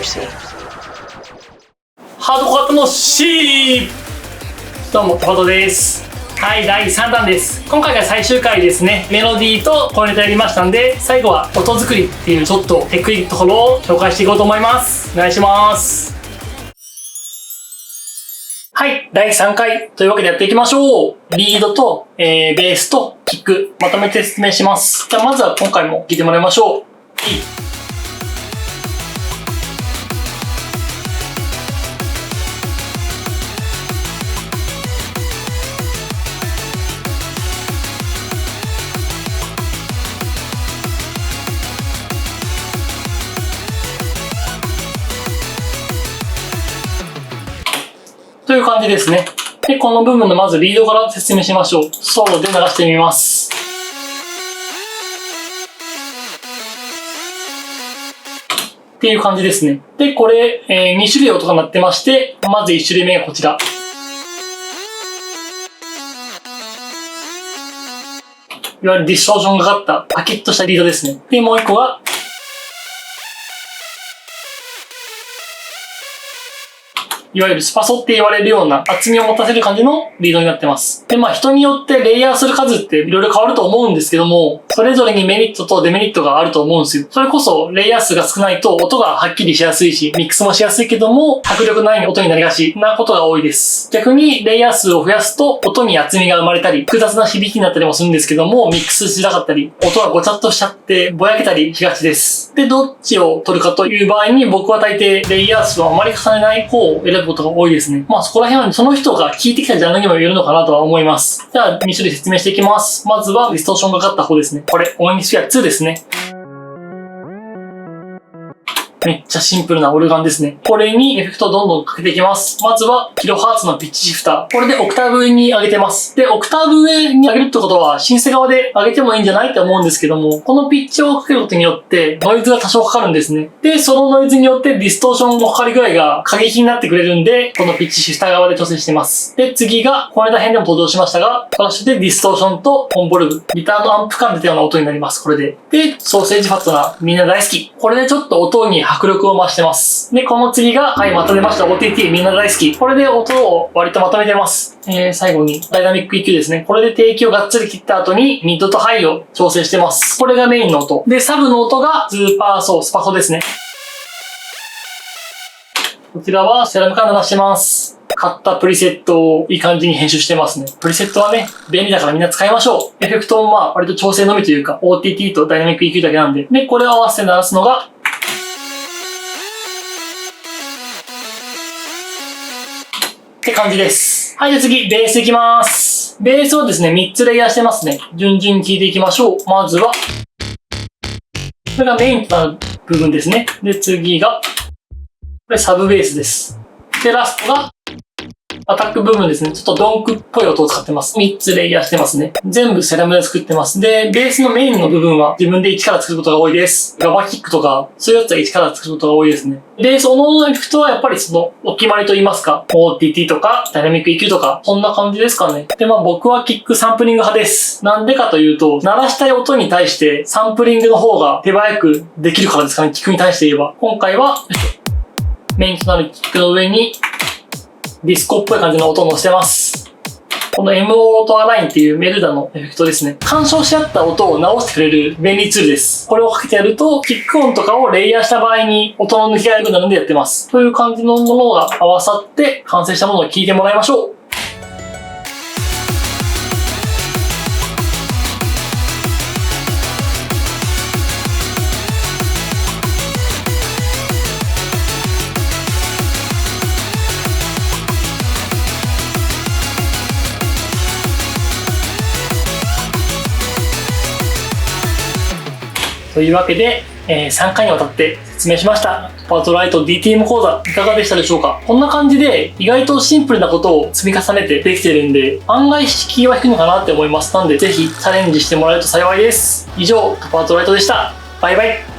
してる。ハードコア楽しい。どうもトマトです。はい、第3弾です。今回が最終回ですね。メロディーとコネタやりましたんで、最後は音作りっていうちょっとテクニックところを紹介していこうと思います。お願いします。はい、第3回というわけでやっていきましょう。リードと、ベースとキック、まとめて説明します。じゃあまずは今回も聴いてもらいましょう。という感じですね。で、この部分のまずリードから説明しましょう。ソロで流してみます。っていう感じですね。で、これ、2種類音が鳴ってまして、まず1種類目がこちら。いわゆるディストーションがかったパキッとしたリードですね。で、もう1個が、いわゆるスパソって言われるような厚みを持たせる感じのリードになってます。で、人によってレイヤーする数っていろいろ変わると思うんですけども、それぞれにメリットとデメリットがあると思うんですよ。それこそレイヤー数が少ないと音がはっきりしやすいし、ミックスもしやすいけども、迫力ない音になりがちなことが多いです。逆にレイヤー数を増やすと音に厚みが生まれたり、複雑な響きになったりもするんですけども、ミックスしなかったり、音がごちゃっとしちゃってぼやけたりしがちです。で、どっちを取るかという場合に僕は大抵レイヤー数をあまり重ねない方を選ぶことが多いですね。そこら辺はその人が聴いてきたジャンルにもよるのかなとは思います。じゃあ、2種類説明していきます。まずは、ディストーションがかった方ですね。これ、オーインスフィア2ですね。めっちゃシンプルなオルガンですね。これにエフェクトをどんどんかけていきます。まずは、キロハーツのピッチシフター。これでオクターブ上に上げてます。で、オクターブ上に上げるってことは、シンセ側で上げてもいいんじゃないって思うんですけども、このピッチをかけることによって、ノイズが多少かかるんですね。で、そのノイズによってディストーションのかかり具合が過激になってくれるんで、このピッチシフター側で調整してます。で、次が、この間編でも登場しましたが、フラッシュでディストーションとコンボルブ、ギターのアンプ感出たような音になります。これで。で、ソーセージファットなみんな大好き。これでちょっと音に迫力を増してます。で、この次が、はい、また出ました。OTT みんな大好き。これで音を割とまとめてます。最後に、ダイナミック EQ ですね。これで低域をがっつり切った後に、ミッドとハイを調整してます。これがメインの音。で、サブの音が、スーパーソー、スパソですね。こちらは、セラムから出してます。買ったプリセットをいい感じに編集してますね。プリセットはね、便利だからみんな使いましょう。エフェクトも割と調整のみというか、OTT とダイナミック EQ だけなんで。で、これを合わせて鳴らすのが、って感じです。はい、じゃあ次、ベースいきます。ベースをですね、3つレイヤーしてますね。順々に聴いていきましょう。まずは、これがメインとなる部分ですね。で、次が、これサブベースです。で、ラストが、アタック部分ですね。ちょっとドンクっぽい音を使ってます。3つレイヤーしてますね。全部セラムで作ってます。で、ベースのメインの部分は自分で一から作ることが多いです。ガバキックとか、そういうやつは一から作ることが多いですね。ベース、おののエフェクトはやっぱりお決まりと言いますか、OTT とか、ダイナミック EQ とか、そんな感じですかね。で、僕はキックサンプリング派です。なんでかというと、鳴らしたい音に対してサンプリングの方が手早くできるからですかね。キックに対して言えば。今回は、メインとなるキックの上に、ディスコっぽい感じの音を乗せてます。この MO オートアラインっていうメルダのエフェクトですね。干渉し合った音を直してくれる便利ツールです。これをかけてやると、キック音とかをレイヤーした場合に音の抜きが良くなるんでやってます。という感じのものが合わさって完成したものを聴いてもらいましょう。というわけで、3回にわたって説明しました。パートライト DTM 講座いかがでしたでしょうか？こんな感じで意外とシンプルなことを積み重ねてできてるんで、案外敷居は低いのかなって思います。なんでぜひチャレンジしてもらえると幸いです。以上、パートライトでした。バイバイ。